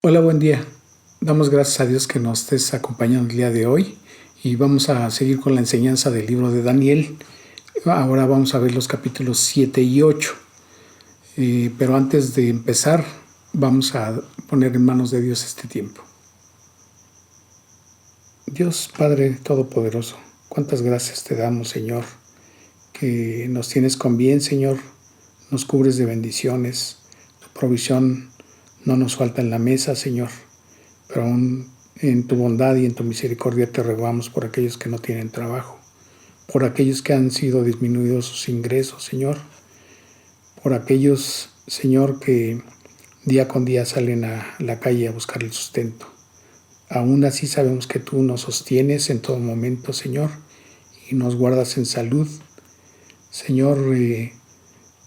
Hola, buen día. Damos gracias a Dios que nos estés acompañando el día de hoy y vamos a seguir con la enseñanza del libro de Daniel. Ahora vamos a ver los capítulos 7 y 8. Pero antes de empezar, vamos a poner en manos de Dios este tiempo. Dios Padre Todopoderoso, cuántas gracias te damos, Señor, que nos tienes con bien, Señor, nos cubres de bendiciones, tu provisión no nos falta en la mesa, Señor, pero aún en tu bondad y en tu misericordia te rogamos por aquellos que no tienen trabajo, por aquellos que han sido disminuidos sus ingresos, Señor, por aquellos, Señor, que día con día salen a la calle a buscar el sustento. Aún así sabemos que tú nos sostienes en todo momento, Señor, y nos guardas en salud. Señor,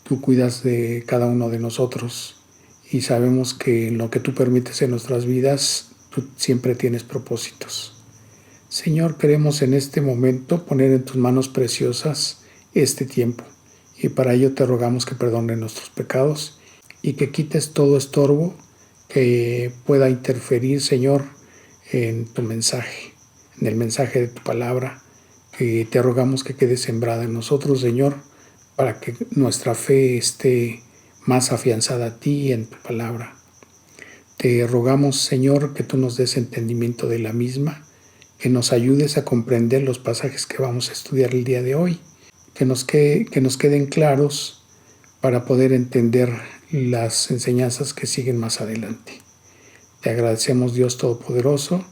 tú cuidas de cada uno de nosotros y sabemos que en lo que tú permites en nuestras vidas, tú siempre tienes propósitos. Señor, queremos en este momento poner en tus manos preciosas este tiempo y para ello te rogamos que perdones nuestros pecados y que quites todo estorbo que pueda interferir, Señor, en tu mensaje, en el mensaje de tu palabra, que te rogamos que quede sembrada en nosotros, Señor, para que nuestra fe esté más afianzada a ti y en tu palabra. Te rogamos, Señor, que tú nos des entendimiento de la misma, que nos ayudes a comprender los pasajes que vamos a estudiar el día de hoy, que nos queden claros para poder entender las enseñanzas que siguen más adelante. Te agradecemos, Dios Todopoderoso,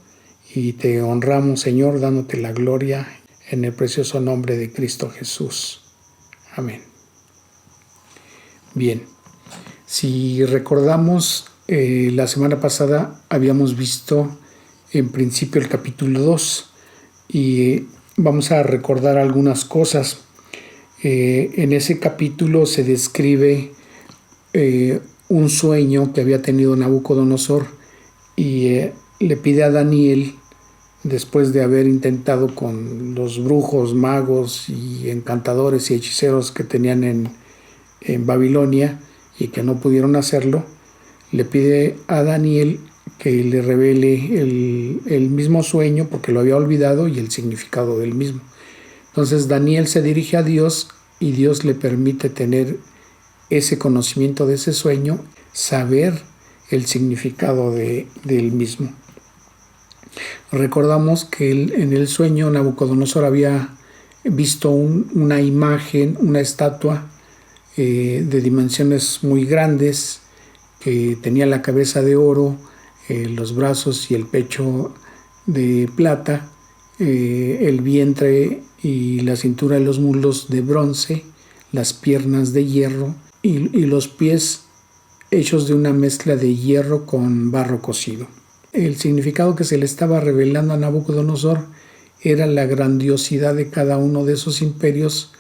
y te honramos, Señor, dándote la gloria en el precioso nombre de Cristo Jesús. Amén. Bien, si recordamos, la semana pasada habíamos visto en principio el capítulo 2 y vamos a recordar algunas cosas. En ese capítulo se describe un sueño que había tenido Nabucodonosor y le pide a Daniel, después de haber intentado con los brujos, magos y encantadores y hechiceros que tenían en Babilonia y que no pudieron hacerlo, le pide a Daniel que le revele el mismo sueño porque lo había olvidado y el significado del mismo. Entonces Daniel se dirige a Dios y Dios le permite tener ese conocimiento de ese sueño, saber el significado del mismo. Recordamos que en el sueño Nabucodonosor había visto una imagen, una estatua de dimensiones muy grandes, que tenía la cabeza de oro, los brazos y el pecho de plata, el vientre y la cintura y los muslos de bronce, las piernas de hierro y los pies hechos de una mezcla de hierro con barro cocido. El significado que se le estaba revelando a Nabucodonosor era la grandiosidad de cada uno de esos imperios,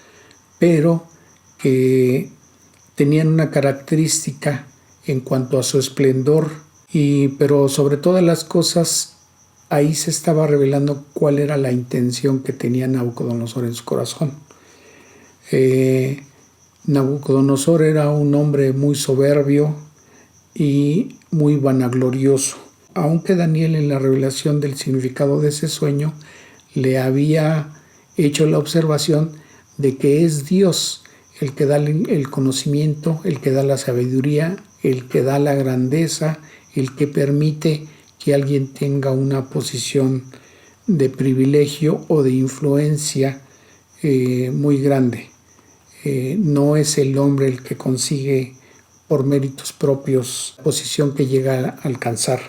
pero que tenían una característica en cuanto a su esplendor, pero sobre todas las cosas, ahí se estaba revelando cuál era la intención que tenía Nabucodonosor en su corazón. Nabucodonosor era un hombre muy soberbio y muy vanaglorioso. Aunque Daniel en la revelación del significado de ese sueño le había hecho la observación de que es Dios el que da el conocimiento, el que da la sabiduría, el que da la grandeza, el que permite que alguien tenga una posición de privilegio o de influencia muy grande. No es el hombre el que consigue por méritos propios la posición que llega a alcanzar.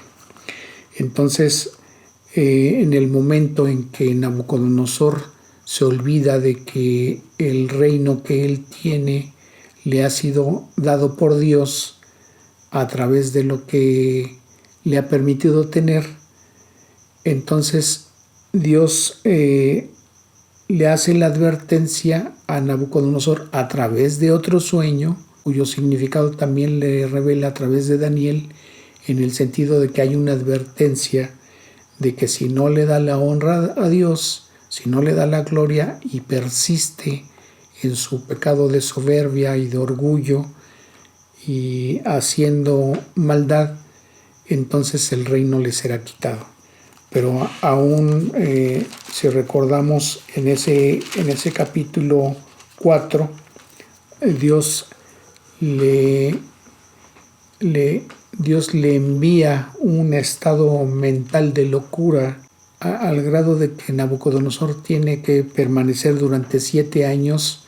Entonces, en el momento en que Nabucodonosor se olvida de que el reino que él tiene le ha sido dado por Dios a través de lo que le ha permitido tener, entonces Dios le hace la advertencia a Nabucodonosor a través de otro sueño, cuyo significado también le revela a través de Daniel, en el sentido de que hay una advertencia de que si no le da la honra a Dios, si no le da la gloria y persiste en su pecado de soberbia y de orgullo y haciendo maldad, entonces el reino le será quitado. Pero aún, si recordamos en ese capítulo 4, Dios le envía un estado mental de locura al grado de que Nabucodonosor tiene que permanecer durante 7 años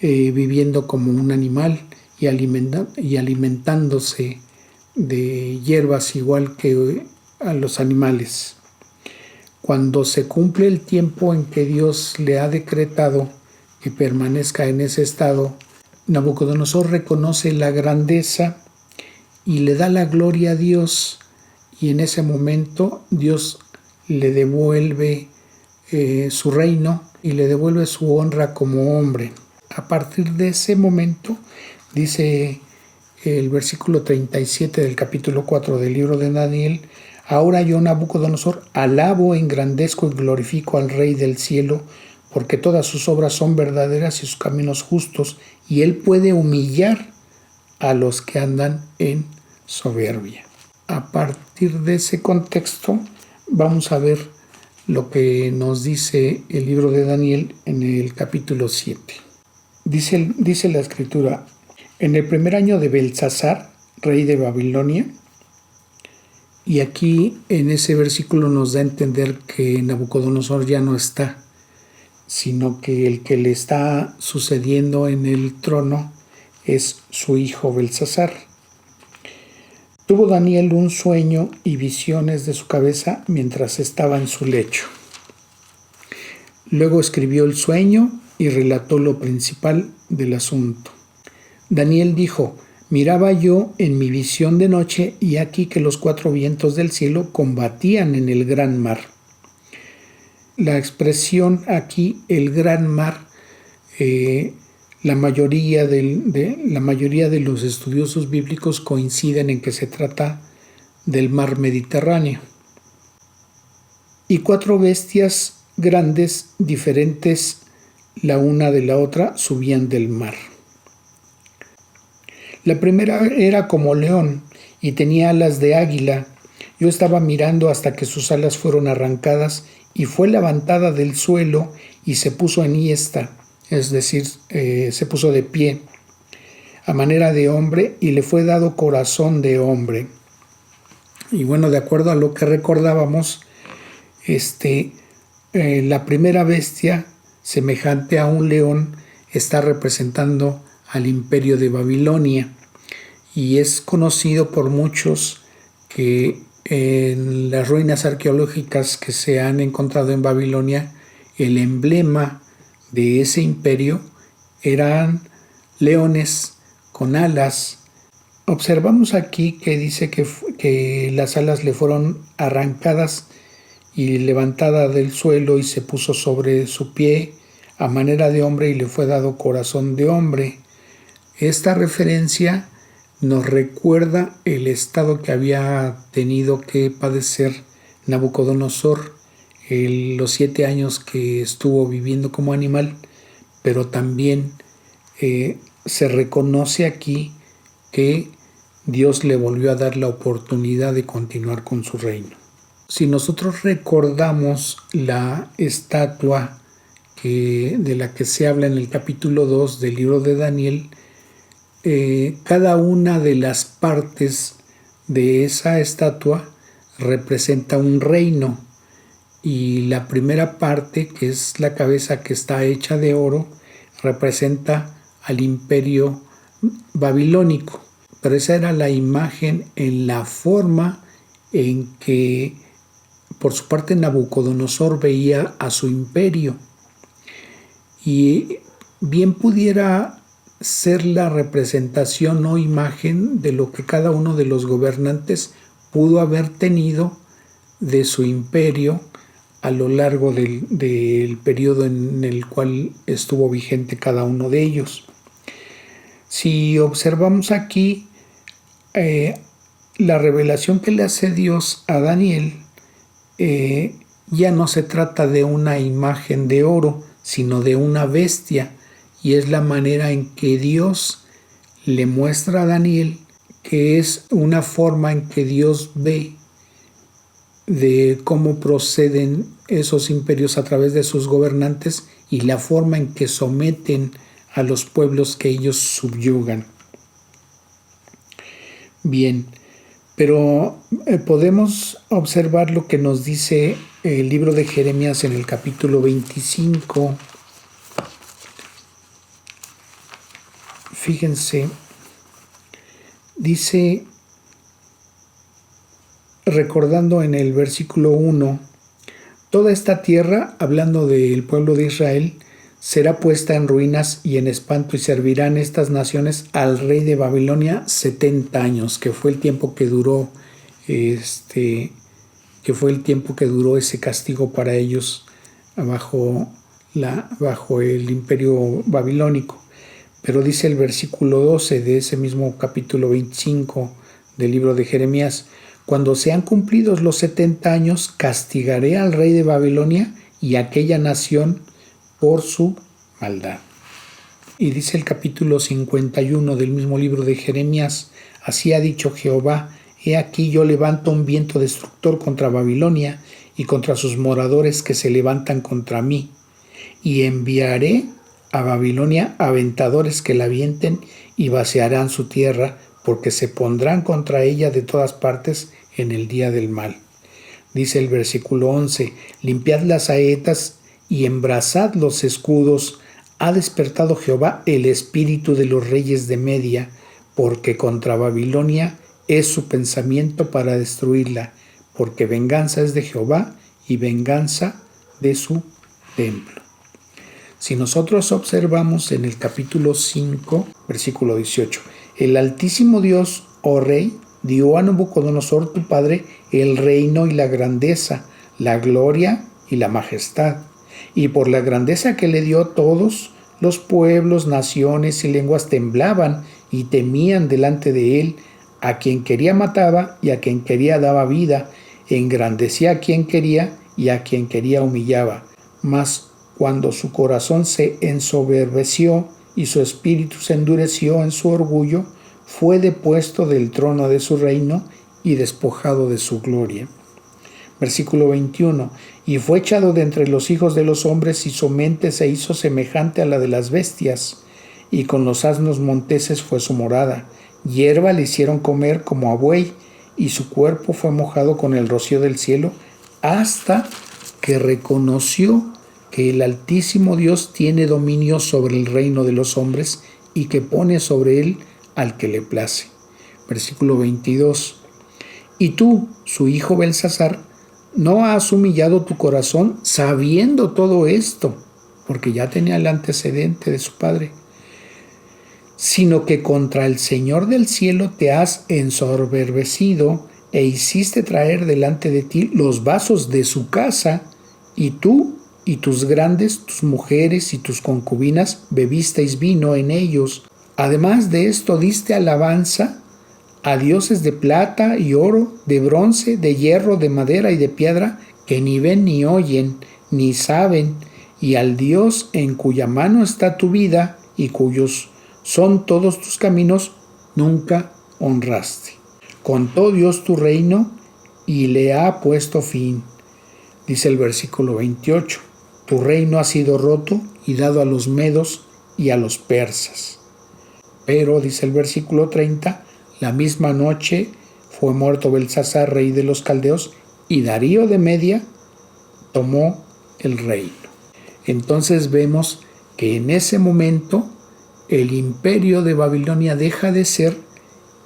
viviendo como un animal y alimentándose de hierbas igual que a los animales. Cuando se cumple el tiempo en que Dios le ha decretado que permanezca en ese estado, Nabucodonosor reconoce la grandeza y le da la gloria a Dios, y en ese momento Dios le devuelve su reino y le devuelve su honra como hombre. A partir de ese momento, dice el versículo 37 del capítulo 4 del libro de Daniel: ahora yo, Nabucodonosor, alabo, engrandezco y glorifico al Rey del cielo, porque todas sus obras son verdaderas y sus caminos justos, y él puede humillar a los que andan en soberbia. A partir de ese contexto, vamos a ver lo que nos dice el libro de Daniel en el capítulo 7. Dice la escritura: en el primer año de Belsasar, rey de Babilonia. Y aquí en ese versículo nos da a entender que Nabucodonosor ya no está, sino que el que le está sucediendo en el trono es su hijo Belsasar. Tuvo Daniel un sueño y visiones de su cabeza mientras estaba en su lecho. Luego escribió el sueño y relató lo principal del asunto. Daniel dijo: miraba yo en mi visión de noche, y aquí que los 4 vientos del cielo combatían en el gran mar. La expresión aquí, el gran mar, la mayoría de los estudiosos bíblicos coinciden en que se trata del mar Mediterráneo. Y 4 bestias grandes, diferentes la una de la otra, subían del mar. La primera era como león y tenía alas de águila. Yo estaba mirando hasta que sus alas fueron arrancadas y fue levantada del suelo y se puso enhiesta, es decir, se puso de pie, a manera de hombre, y le fue dado corazón de hombre. Y bueno, de acuerdo a lo que recordábamos, la primera bestia, semejante a un león, está representando al imperio de Babilonia, y es conocido por muchos que en las ruinas arqueológicas que se han encontrado en Babilonia, el emblema de ese imperio eran leones con alas. Observamos aquí que dice que las alas le fueron arrancadas y levantada del suelo, y se puso sobre su pie a manera de hombre, y le fue dado corazón de hombre. Esta referencia nos recuerda el estado que había tenido que padecer Nabucodonosor los 7 años que estuvo viviendo como animal, pero también se reconoce aquí que Dios le volvió a dar la oportunidad de continuar con su reino. Si nosotros recordamos la estatua de la que se habla en el capítulo 2 del libro de Daniel, cada una de las partes de esa estatua representa un reino, y la primera parte, que es la cabeza que está hecha de oro, representa al imperio babilónico. Pero esa era la imagen en la forma en que por su parte Nabucodonosor veía a su imperio, y bien pudiera ser la representación o imagen de lo que cada uno de los gobernantes pudo haber tenido de su imperio a lo largo del periodo en el cual estuvo vigente cada uno de ellos. Si observamos aquí la revelación que le hace Dios a Daniel, ya no se trata de una imagen de oro, sino de una bestia, y es la manera en que Dios le muestra a Daniel que es una forma en que Dios ve de cómo proceden esos imperios a través de sus gobernantes y la forma en que someten a los pueblos que ellos subyugan. Bien, pero podemos observar lo que nos dice el libro de Jeremías en el capítulo 25. Fíjense, dice, recordando en el versículo 1, toda esta tierra, hablando del pueblo de Israel, será puesta en ruinas y en espanto, y servirán estas naciones al rey de Babilonia 70 años, que fue el tiempo que duró ese castigo para ellos bajo el imperio babilónico. Pero dice el versículo 12 de ese mismo capítulo 25 del libro de Jeremías: cuando sean cumplidos los 70 años, castigaré al rey de Babilonia y a aquella nación por su maldad. Y dice el capítulo 51 del mismo libro de Jeremías: así ha dicho Jehová, he aquí yo levanto un viento destructor contra Babilonia y contra sus moradores que se levantan contra mí, y enviaré a Babilonia aventadores que la avienten y vaciarán su tierra, porque se pondrán contra ella de todas partes en el día del mal. Dice el versículo 11: limpiad las saetas y embrazad los escudos. Ha despertado Jehová el espíritu de los reyes de Media, porque contra Babilonia es su pensamiento para destruirla, porque venganza es de Jehová y venganza de su templo. Si nosotros observamos en el capítulo 5, versículo 18, el Altísimo Dios, oh Rey, dio a Nabucodonosor tu padre el reino y la grandeza, la gloria y la majestad. Y por la grandeza que le dio, todos los pueblos, naciones y lenguas temblaban y temían delante de él. A quien quería mataba y a quien quería daba vida, engrandecía a quien quería y a quien quería humillaba. Mas cuando su corazón se ensoberbeció y su espíritu se endureció en su orgullo, fue depuesto del trono de su reino y despojado de su gloria. Versículo 21. Y fue echado de entre los hijos de los hombres, y su mente se hizo semejante a la de las bestias, y con los asnos monteses fue su morada. Hierba le hicieron comer como a buey, y su cuerpo fue mojado con el rocío del cielo, hasta que reconoció que el Altísimo Dios tiene dominio sobre el reino de los hombres y que pone sobre él al que le place. Versículo 22. Y tú, su hijo Belsasar, ¿no has humillado tu corazón sabiendo todo esto? Porque ya tenía el antecedente de su padre. Sino que contra el Señor del cielo te has ensoberbecido e hiciste traer delante de ti los vasos de su casa, y tú y tus grandes, tus mujeres y tus concubinas bebisteis vino en ellos. Además de esto diste alabanza a dioses de plata y oro, de bronce, de hierro, de madera y de piedra, que ni ven ni oyen, ni saben, y al Dios en cuya mano está tu vida y cuyos son todos tus caminos, nunca honraste. Contó Dios tu reino y le ha puesto fin. Dice el versículo 28. Tu reino ha sido roto y dado a los medos y a los persas. Pero, dice el versículo 30, la misma noche fue muerto Belsasar, rey de los caldeos, y Darío de Media tomó el reino. Entonces vemos que en ese momento el imperio de Babilonia deja de ser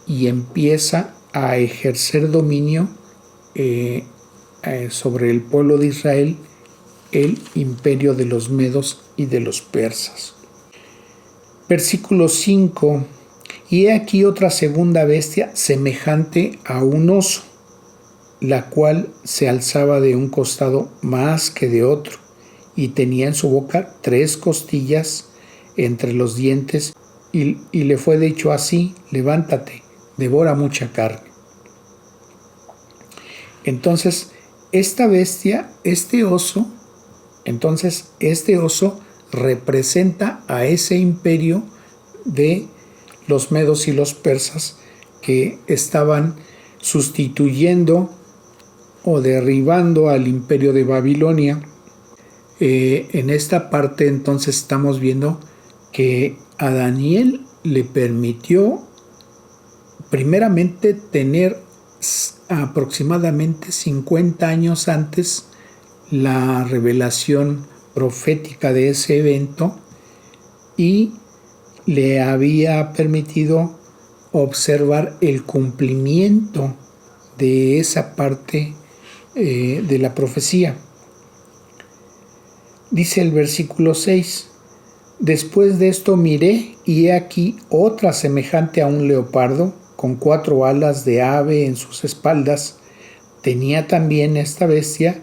y empieza a ejercer dominio sobre el pueblo de Israel, el imperio de los medos y de los persas. Versículo 5. Y he aquí otra segunda bestia semejante a un oso, la cual se alzaba de un costado más que de otro, y tenía en su boca 3 costillas entre los dientes, y le fue dicho así: levántate, devora mucha carne. Entonces, esta bestia, este oso representa a ese imperio de los medos y los persas que estaban sustituyendo o derribando al imperio de Babilonia. En esta parte entonces estamos viendo que a Daniel le permitió primeramente tener aproximadamente 50 años antes la revelación profética de ese evento, y le había permitido observar el cumplimiento de esa parte de la profecía. Dice el versículo 6: Después de esto miré, y he aquí otra semejante a un leopardo, con 4 alas de ave en sus espaldas. Tenía también esta bestia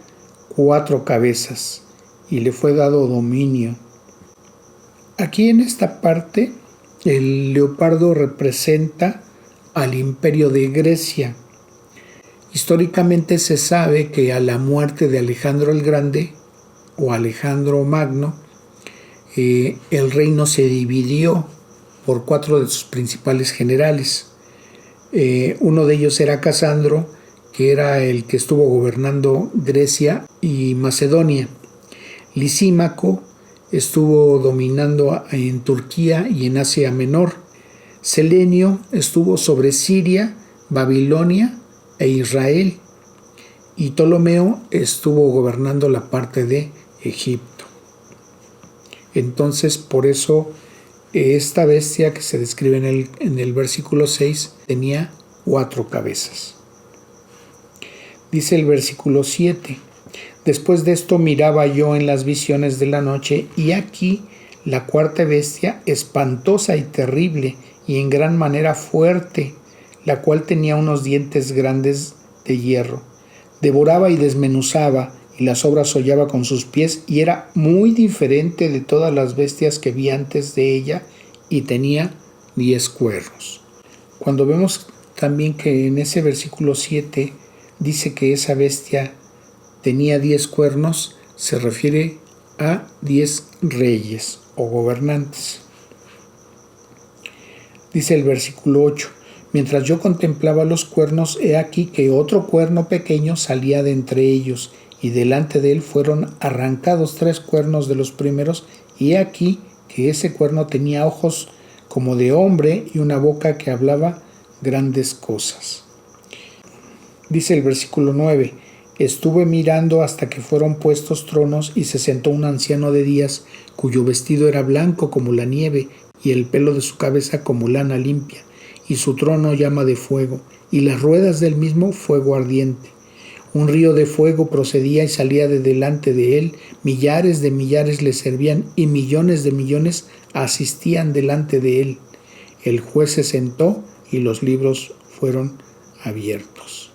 4 cabezas, y le fue dado dominio. Aquí en esta parte, el leopardo representa al imperio de Grecia. Históricamente se sabe que a la muerte de Alejandro el Grande o Alejandro Magno, el reino se dividió por 4 de sus principales generales. Uno de ellos era Casandro, que era el que estuvo gobernando Grecia y Macedonia. Lisímaco estuvo dominando en Turquía y en Asia Menor. Selenio estuvo sobre Siria, Babilonia e Israel. Y Ptolomeo estuvo gobernando la parte de Egipto. Entonces, por eso esta bestia que se describe en el versículo 6 tenía 4 cabezas. Dice el versículo 7: Después de esto miraba yo en las visiones de la noche, y aquí la 4ª bestia, espantosa y terrible, y en gran manera fuerte, la cual tenía unos dientes grandes de hierro. Devoraba y desmenuzaba, y las obras hollaba con sus pies, y era muy diferente de todas las bestias que vi antes de ella, y tenía 10 cuernos. Cuando vemos también que en ese versículo 7 dice que esa bestia tenía 10 cuernos, se refiere a 10 reyes o gobernantes. Dice el versículo 8: Mientras yo contemplaba los cuernos, he aquí que otro cuerno pequeño salía de entre ellos, y delante de él fueron arrancados 3 cuernos de los primeros, y he aquí que ese cuerno tenía ojos como de hombre y una boca que hablaba grandes cosas. Dice el versículo 9: Estuve mirando hasta que fueron puestos tronos, y se sentó un anciano de días, cuyo vestido era blanco como la nieve, y el pelo de su cabeza como lana limpia, y su trono llama de fuego, y las ruedas del mismo fuego ardiente. Un río de fuego procedía y salía de delante de él, millares de millares le servían, y millones de millones asistían delante de él. El juez se sentó, y los libros fueron abiertos.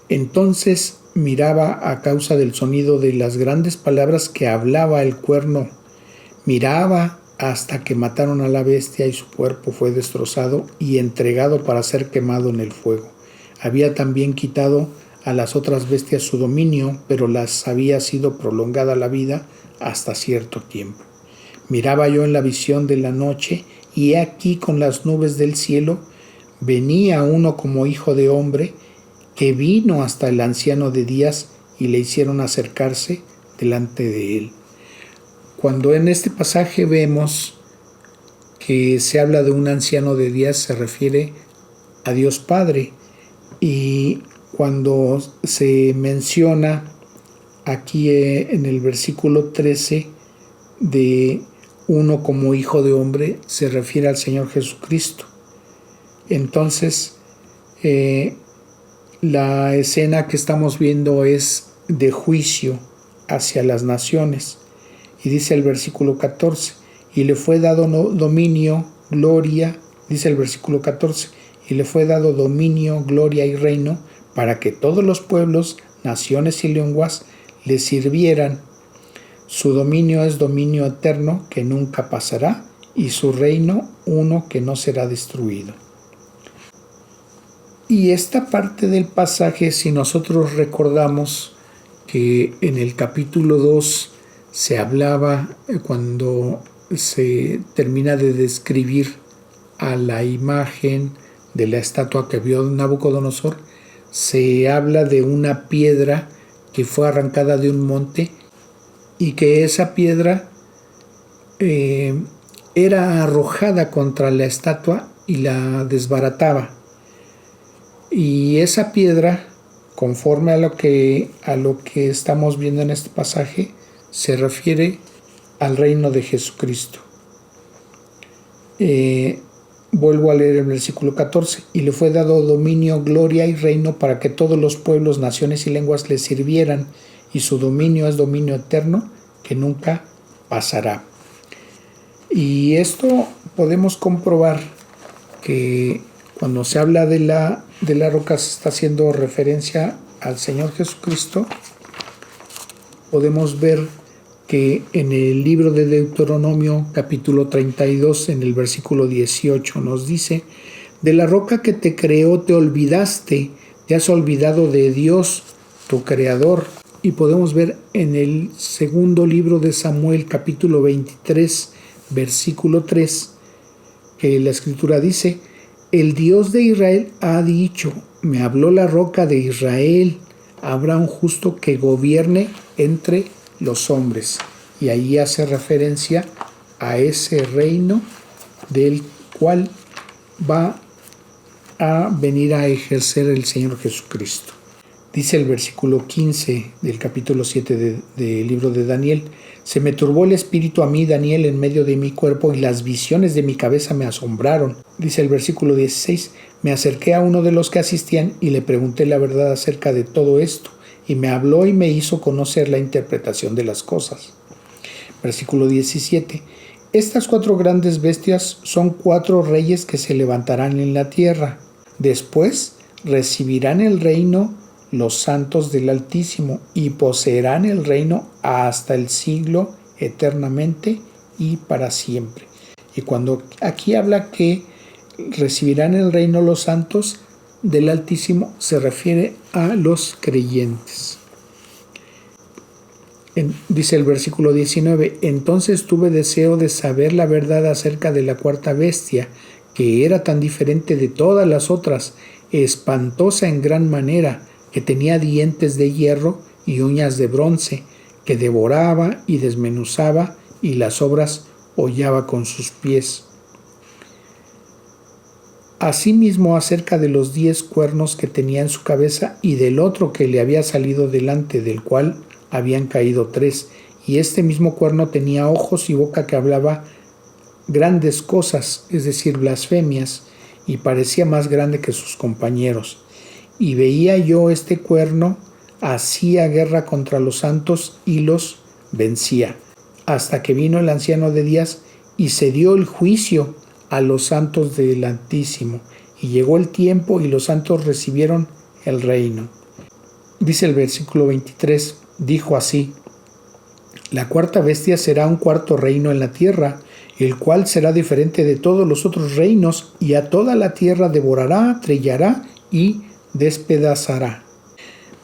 Entonces miraba a causa del sonido de las grandes palabras que hablaba el cuerno. Miraba hasta que mataron a la bestia, y su cuerpo fue destrozado y entregado para ser quemado en el fuego. Había también quitado a las otras bestias su dominio, pero las había sido prolongada la vida hasta cierto tiempo. Miraba yo en la visión de la noche, y he aquí con las nubes del cielo venía uno como hijo de hombre, que vino hasta el anciano de días, y le hicieron acercarse delante de él. Cuando en este pasaje vemos que se habla de un anciano de días, se refiere a Dios Padre, y cuando se menciona aquí en el versículo 13 de uno como hijo de hombre, se refiere al Señor Jesucristo. Entonces, la escena que estamos viendo es de juicio hacia las naciones. Y dice el versículo 14: y le fue dado dominio, gloria, dice el versículo 14, y le fue dado dominio, gloria y reino, para que todos los pueblos, naciones y lenguas le sirvieran. Su dominio es dominio eterno que nunca pasará, y su reino uno que no será destruido. Y esta parte del pasaje, si nosotros recordamos que en el capítulo 2 se hablaba, cuando se termina de describir a la imagen de la estatua que vio Nabucodonosor, se habla de una piedra que fue arrancada de un monte y que esa piedra era arrojada contra la estatua y la desbarataba. Y esa piedra, conforme a lo que estamos viendo en este pasaje, se refiere al reino de Jesucristo. Vuelvo a leer el versículo 14. Y le fue dado dominio, gloria y reino para que todos los pueblos, naciones y lenguas le sirvieran, y su dominio es dominio eterno que nunca pasará. Y esto podemos comprobar que cuando se habla de la roca se está haciendo referencia al Señor Jesucristo. Podemos ver que en el libro de Deuteronomio capítulo 32 en el versículo 18 nos dice: de la roca que te creó te olvidaste, te has olvidado de Dios tu creador. Y podemos ver en el segundo libro de Samuel capítulo 23 versículo 3 que la escritura dice: el Dios de Israel ha dicho, me habló la roca de Israel, habrá un justo que gobierne entre los hombres. Y ahí hace referencia a ese reino del cual va a venir a ejercer el Señor Jesucristo. Dice el versículo 15 del capítulo 7 del libro de Daniel: se me turbó el espíritu a mí, Daniel, en medio de mi cuerpo, y las visiones de mi cabeza me asombraron. Dice el versículo 16: me acerqué a uno de los que asistían y le pregunté la verdad acerca de todo esto, y me habló y me hizo conocer la interpretación de las cosas. Versículo 17: estas 4 grandes bestias son 4 reyes que se levantarán en la tierra. Después recibirán el reino los santos del Altísimo y poseerán el reino hasta el siglo, eternamente y para siempre. Y cuando aquí habla que recibirán el reino los santos del Altísimo, se refiere a los creyentes. Dice el versículo 19: entonces tuve deseo de saber la verdad acerca de la 4ª bestia, que era tan diferente de todas las otras, espantosa en gran manera, que tenía dientes de hierro y uñas de bronce, que devoraba y desmenuzaba, y las obras hollaba con sus pies. Asimismo, acerca de los 10 cuernos que tenía en su cabeza, y del otro que le había salido delante, del cual habían caído 3, y este mismo cuerno tenía ojos y boca que hablaba grandes cosas, es decir, blasfemias, y parecía más grande que sus compañeros. Y veía yo este cuerno, hacía guerra contra los santos y los vencía, hasta que vino el anciano de días y se dio el juicio a los santos del Altísimo, y llegó el tiempo y los santos recibieron el reino. Dice el versículo 23, dijo así: la 4ª bestia será un 4º reino en la tierra, el cual será diferente de todos los otros reinos, y a toda la tierra devorará, trillará y despedazará.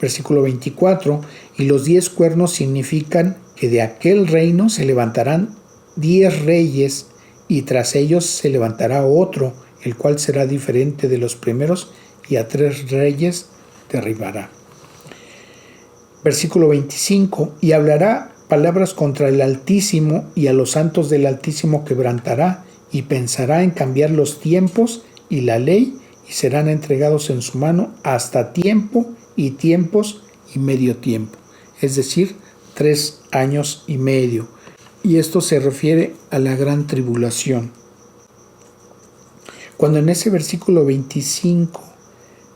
Versículo 24: y los 10 cuernos significan que de aquel reino se levantarán 10 reyes, y tras ellos se levantará otro, el cual será diferente de los primeros, y a 3 reyes derribará. Versículo 25: y hablará palabras contra el Altísimo, y a los santos del Altísimo quebrantará, y pensará en cambiar los tiempos y la ley, y serán entregados en su mano hasta tiempo y tiempos y medio tiempo, es decir, 3 años y medio. Y esto se refiere a la gran tribulación. Cuando en ese versículo 25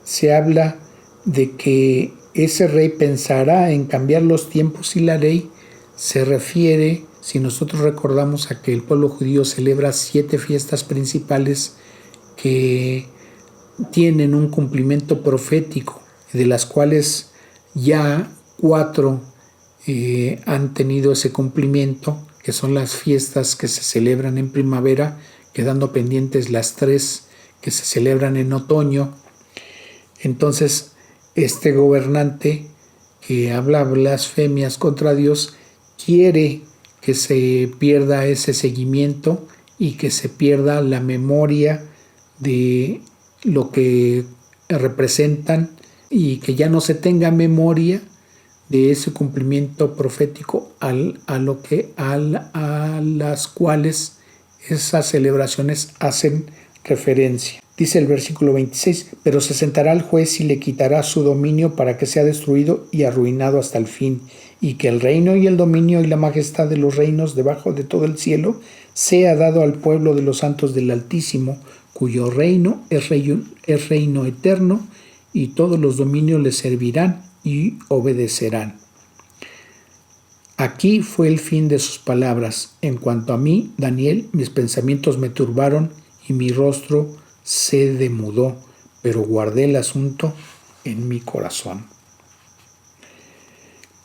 se habla de que ese rey pensará en cambiar los tiempos y la ley, se refiere, si nosotros recordamos, a que el pueblo judío celebra 7 fiestas principales que tienen un cumplimiento profético, de las cuales ya 4 han tenido ese cumplimiento, que son las fiestas que se celebran en primavera, quedando pendientes las 3 que se celebran en otoño. Entonces, este gobernante que habla blasfemias contra Dios quiere que se pierda ese seguimiento y que se pierda la memoria de lo que representan y que ya no se tenga memoria de ese cumplimiento profético a las cuales esas celebraciones hacen referencia. Dice el versículo 26, pero se sentará el juez y le quitará su dominio para que sea destruido y arruinado hasta el fin, y que el reino y el dominio y la majestad de los reinos debajo de todo el cielo sea dado al pueblo de los santos del Altísimo, cuyo reino es reino eterno, y todos los dominios le servirán y obedecerán. Aquí fue el fin de sus palabras. En cuanto a mí, Daniel, mis pensamientos me turbaron y mi rostro se demudó, pero guardé el asunto en mi corazón.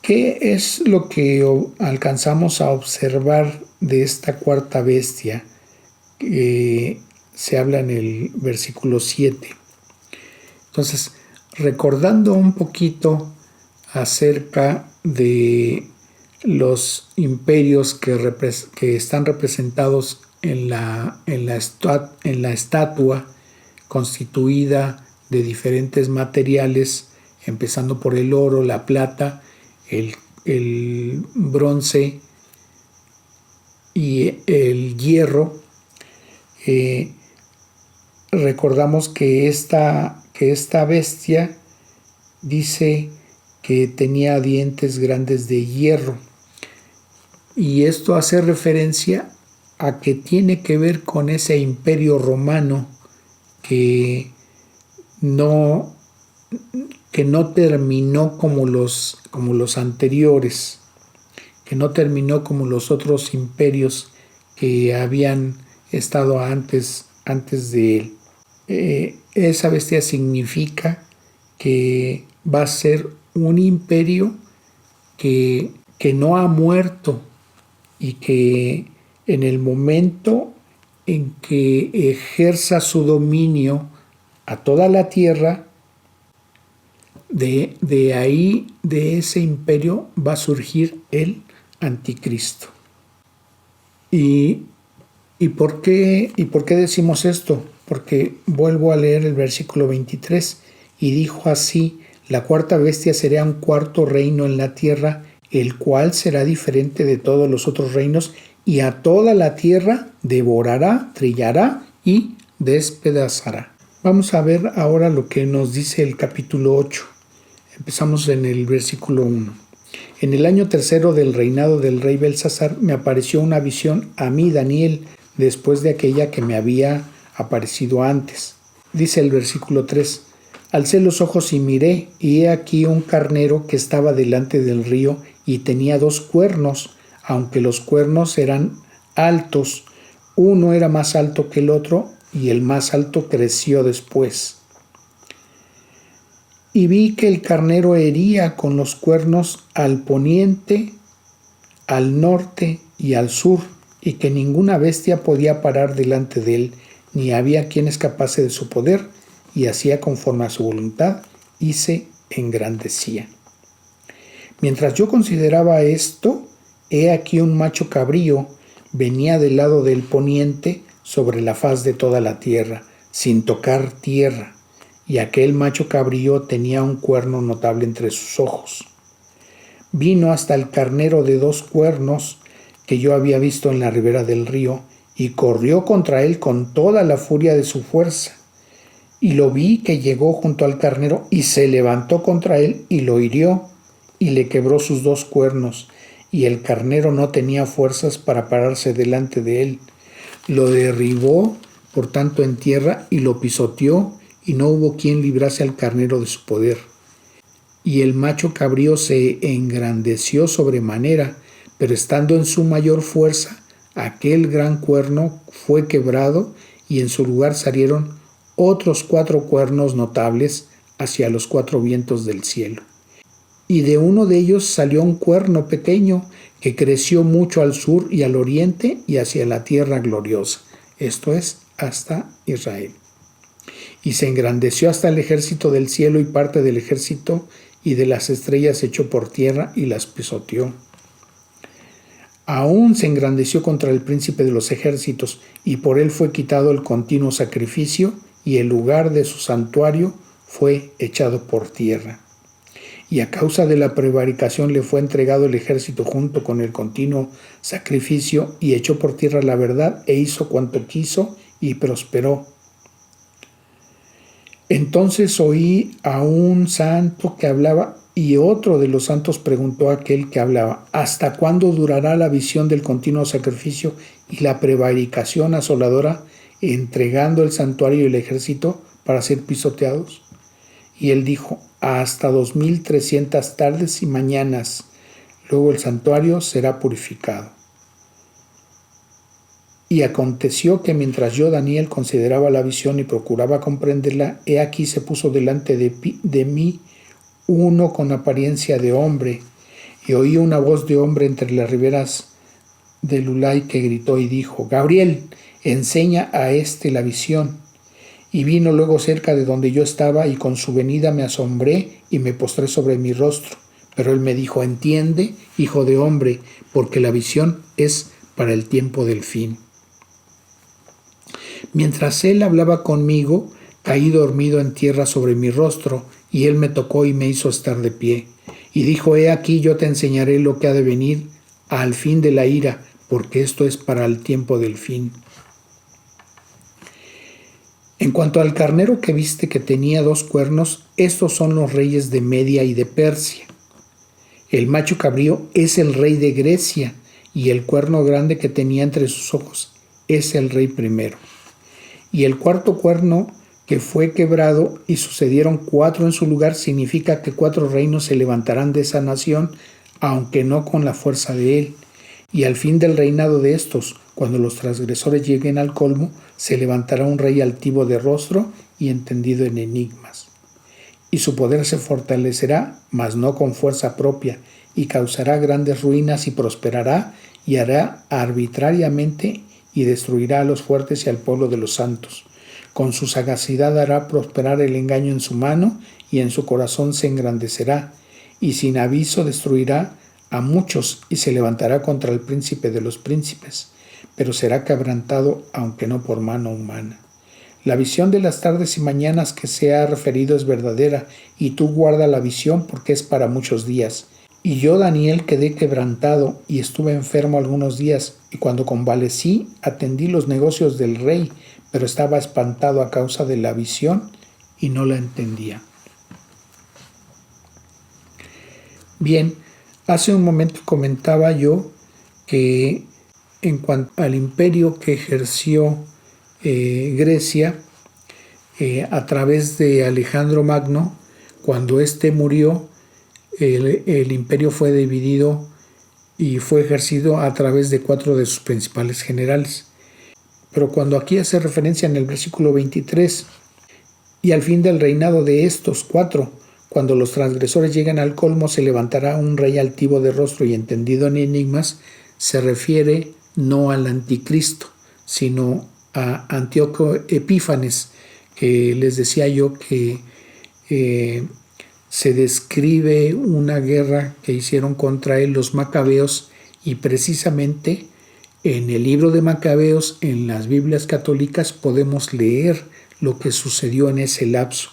¿Qué es lo que alcanzamos a observar de esta cuarta bestia que se habla en el versículo 7? Entonces, recordando un poquito acerca de los imperios que están representados en la estatua constituida de diferentes materiales, empezando por el oro, la plata, el bronce y el hierro. Recordamos que esta bestia dice que tenía dientes grandes de hierro, y esto hace referencia a que tiene que ver con ese imperio romano que no terminó como los anteriores, que no terminó como los otros imperios que habían estado antes de él. Esa bestia significa que va a ser un imperio que no ha muerto, y que en el momento en que ejerza su dominio a toda la tierra, de ahí, de ese imperio, va a surgir el anticristo. ¿Y por qué decimos esto? Porque vuelvo a leer el versículo 23, y dijo así: la cuarta bestia será un cuarto reino en la tierra, el cual será diferente de todos los otros reinos, y a toda la tierra devorará, trillará y despedazará. Vamos a ver ahora lo que nos dice el capítulo 8. Empezamos en el versículo 1. En el año tercero del reinado del rey Belsasar me apareció una visión a mí, Daniel, después de aquella que me había aparecido antes. Dice el versículo 3. Alcé los ojos y miré, y he aquí un carnero que estaba delante del río, y tenía 2 cuernos, aunque los cuernos eran altos. Uno era más alto que el otro, y el más alto creció después. Y vi que el carnero hería con los cuernos al poniente, al norte y al sur, y que ninguna bestia podía parar delante de él, ni había quien escapase de su poder, y hacía conforme a su voluntad, y se engrandecía. Mientras yo consideraba esto, he aquí un macho cabrío venía del lado del poniente sobre la faz de toda la tierra, sin tocar tierra, y aquel macho cabrío tenía un cuerno notable entre sus ojos. Vino hasta el carnero de 2 cuernos que yo había visto en la ribera del río, y corrió contra él con toda la furia de su fuerza. Y lo vi que llegó junto al carnero, y se levantó contra él, y lo hirió, y le quebró sus 2 cuernos, y el carnero no tenía fuerzas para pararse delante de él. Lo derribó, por tanto, en tierra, y lo pisoteó, y no hubo quien librase al carnero de su poder. Y el macho cabrío se engrandeció sobremanera, pero estando en su mayor fuerza, aquel gran cuerno fue quebrado, y en su lugar salieron otros 4 cuernos notables hacia los 4 vientos del cielo. Y de uno de ellos salió un cuerno pequeño que creció mucho al sur y al oriente y hacia la tierra gloriosa, esto es, hasta Israel. Y se engrandeció hasta el ejército del cielo, y parte del ejército y de las estrellas echó por tierra y las pisoteó. Aún se engrandeció contra el príncipe de los ejércitos, y por él fue quitado el continuo sacrificio y el lugar de su santuario fue echado por tierra. Y a causa de la prevaricación le fue entregado el ejército junto con el continuo sacrificio, y echó por tierra la verdad e hizo cuanto quiso y prosperó. Entonces oí a un santo que hablaba, y otro de los santos preguntó a aquel que hablaba: ¿hasta cuándo durará la visión del continuo sacrificio y la prevaricación asoladora, entregando el santuario y el ejército para ser pisoteados? Y él dijo: hasta 2300 tardes y mañanas, luego el santuario será purificado. Y aconteció que mientras yo, Daniel, consideraba la visión y procuraba comprenderla, he aquí se puso delante de mí uno con apariencia de hombre, y oí una voz de hombre entre las riberas del Ulai que gritó y dijo: Gabriel, enseña a este la visión. Y vino luego cerca de donde yo estaba, y con su venida me asombré y me postré sobre mi rostro. Pero él me dijo: entiende, hijo de hombre, porque la visión es para el tiempo del fin. Mientras él hablaba conmigo, caí dormido en tierra sobre mi rostro, y él me tocó y me hizo estar de pie. Y dijo: he aquí, yo te enseñaré lo que ha de venir al fin de la ira, porque esto es para el tiempo del fin. En cuanto al carnero que viste, que tenía 2 cuernos, estos son los reyes de Media y de Persia. El macho cabrío es el rey de Grecia, y el cuerno grande que tenía entre sus ojos es el rey primero. Y el cuarto cuerno que fue quebrado, y sucedieron 4 en su lugar, significa que 4 reinos se levantarán de esa nación, aunque no con la fuerza de él. Y al fin del reinado de estos, cuando los transgresores lleguen al colmo, se levantará un rey altivo de rostro y entendido en enigmas. Y su poder se fortalecerá, mas no con fuerza propia, y causará grandes ruinas, y prosperará, y hará arbitrariamente, y destruirá a los fuertes y al pueblo de los santos. Con su sagacidad hará prosperar el engaño en su mano, y en su corazón se engrandecerá, y sin aviso destruirá a muchos, y se levantará contra el príncipe de los príncipes, pero será quebrantado, aunque no por mano humana. La visión de las tardes y mañanas que se ha referido es verdadera, y tú guarda la visión, porque es para muchos días. Y yo, Daniel, quedé quebrantado y estuve enfermo algunos días, y cuando convalecí atendí los negocios del rey, pero estaba espantado a causa de la visión y no la entendía. Bien, hace un momento comentaba yo que en cuanto al imperio que ejerció Grecia a través de Alejandro Magno, cuando éste murió, el imperio fue dividido y fue ejercido a través de 4 de sus principales generales. Pero cuando aquí hace referencia en el versículo 23, y al fin del reinado de estos 4, cuando los transgresores lleguen al colmo, se levantará un rey altivo de rostro y entendido en enigmas, se refiere no al anticristo, sino a Antíoco Epífanes, que les decía yo que se describe una guerra que hicieron contra él los macabeos, y precisamente en el libro de Macabeos, en las Biblias católicas, podemos leer lo que sucedió en ese lapso,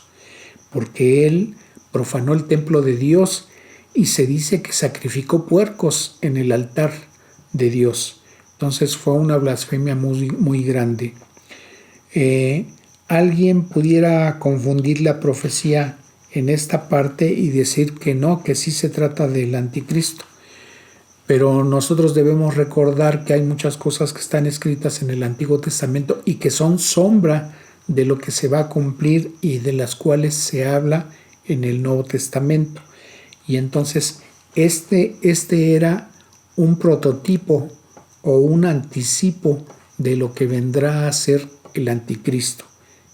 porque él profanó el templo de Dios y se dice que sacrificó puercos en el altar de Dios. Entonces fue una blasfemia muy, muy grande. Alguien pudiera confundir la profecía en esta parte y decir que no, que sí se trata del anticristo. Pero nosotros debemos recordar que hay muchas cosas que están escritas en el Antiguo Testamento y que son sombra de lo que se va a cumplir y de las cuales se habla en el Nuevo Testamento. Y entonces este era un prototipo o un anticipo de lo que vendrá a ser el anticristo,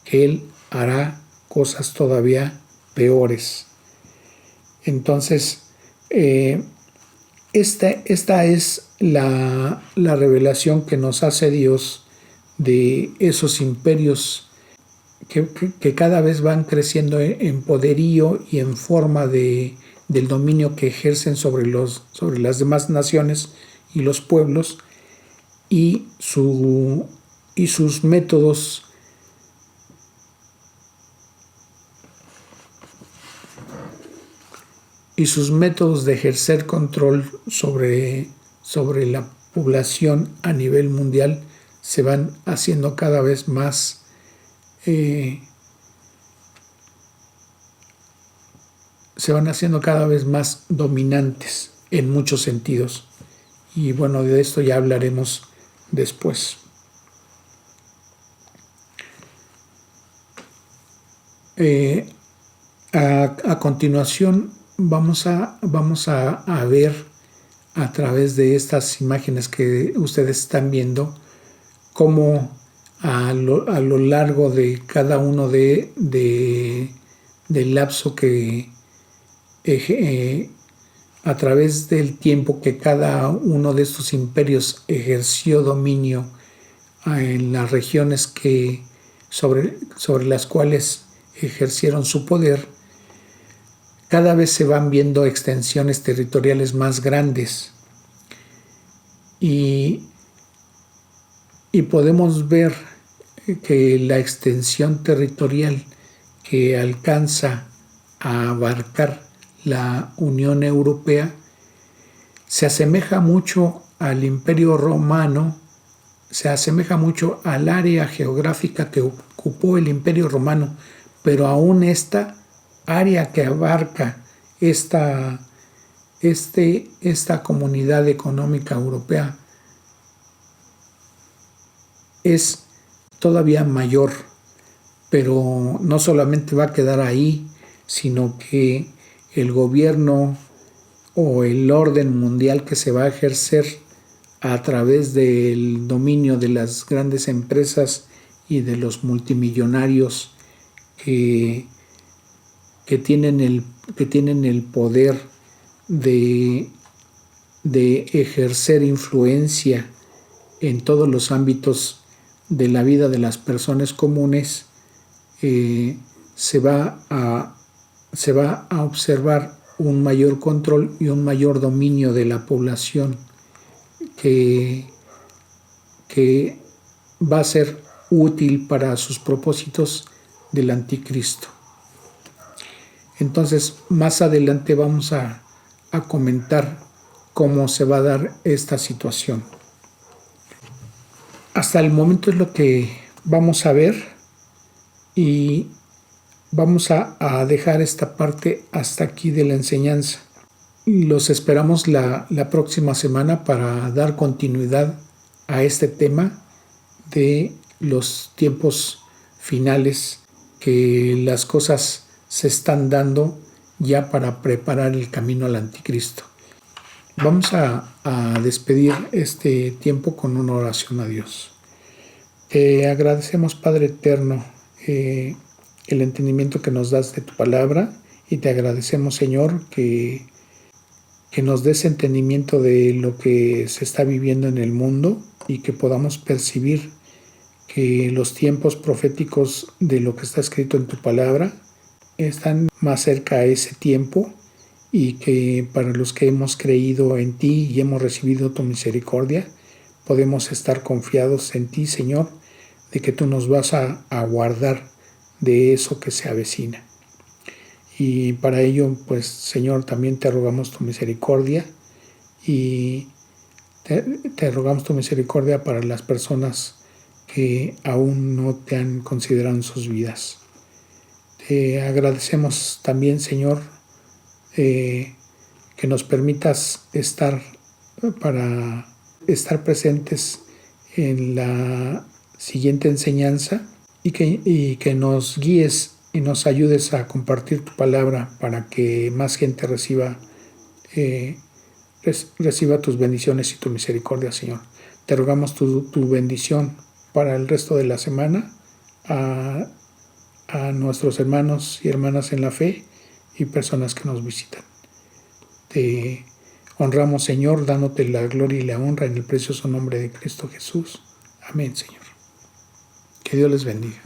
que él hará cosas todavía peores. Entonces, esta es la revelación que nos hace Dios de esos imperios que cada vez van creciendo en poderío y en forma del dominio que ejercen sobre las demás naciones y los pueblos, y sus métodos sus métodos de ejercer control sobre la población a nivel mundial se van haciendo cada vez más dominantes en muchos sentidos. Y bueno, de esto ya hablaremos después. A continuación vamos a ver a través de estas imágenes que ustedes están viendo cómo a lo largo de cada uno del lapso que a través del tiempo que cada uno de estos imperios ejerció dominio en las regiones sobre las cuales ejercieron su poder, cada vez se van viendo extensiones territoriales más grandes y podemos ver que la extensión territorial que alcanza a abarcar la Unión Europea se asemeja mucho al Imperio Romano, se asemeja mucho al área geográfica que ocupó el Imperio Romano, pero aún esta área que abarca esta comunidad económica europea es todavía mayor, pero no solamente va a quedar ahí, sino que el gobierno o el orden mundial que se va a ejercer a través del dominio de las grandes empresas y de los multimillonarios que tienen el poder de ejercer influencia en todos los ámbitos de la vida de las personas comunes, se va a observar un mayor control y un mayor dominio de la población que va a ser útil para sus propósitos del anticristo. Entonces, más adelante vamos a comentar cómo se va a dar esta situación. Hasta el momento es lo que vamos a ver y vamos a dejar esta parte hasta aquí de la enseñanza. Los esperamos la próxima semana para dar continuidad a este tema de los tiempos finales, que las cosas se están dando ya para preparar el camino al anticristo. Vamos a despedir este tiempo con una oración a Dios. Te agradecemos, Padre Eterno, el entendimiento que nos das de tu palabra, y te agradecemos, Señor, que nos des entendimiento de lo que se está viviendo en el mundo y que podamos percibir que los tiempos proféticos de lo que está escrito en tu palabra están más cerca a ese tiempo, y que para los que hemos creído en ti y hemos recibido tu misericordia, podemos estar confiados en ti, Señor, de que tú nos vas a guardar de eso que se avecina. Y para ello, pues, Señor, también te rogamos tu misericordia, y te rogamos tu misericordia para las personas que aún no te han considerado en sus vidas. Te agradecemos también, Señor, que nos permitas estar presentes en la siguiente enseñanza, y que nos guíes y nos ayudes a compartir tu palabra para que más gente reciba tus bendiciones y tu misericordia, Señor. Te rogamos tu bendición para el resto de la semana a nuestros hermanos y hermanas en la fe y personas que nos visitan. Te honramos, Señor, dándote la gloria y la honra en el precioso nombre de Cristo Jesús. Amén, Señor. Que Dios les bendiga.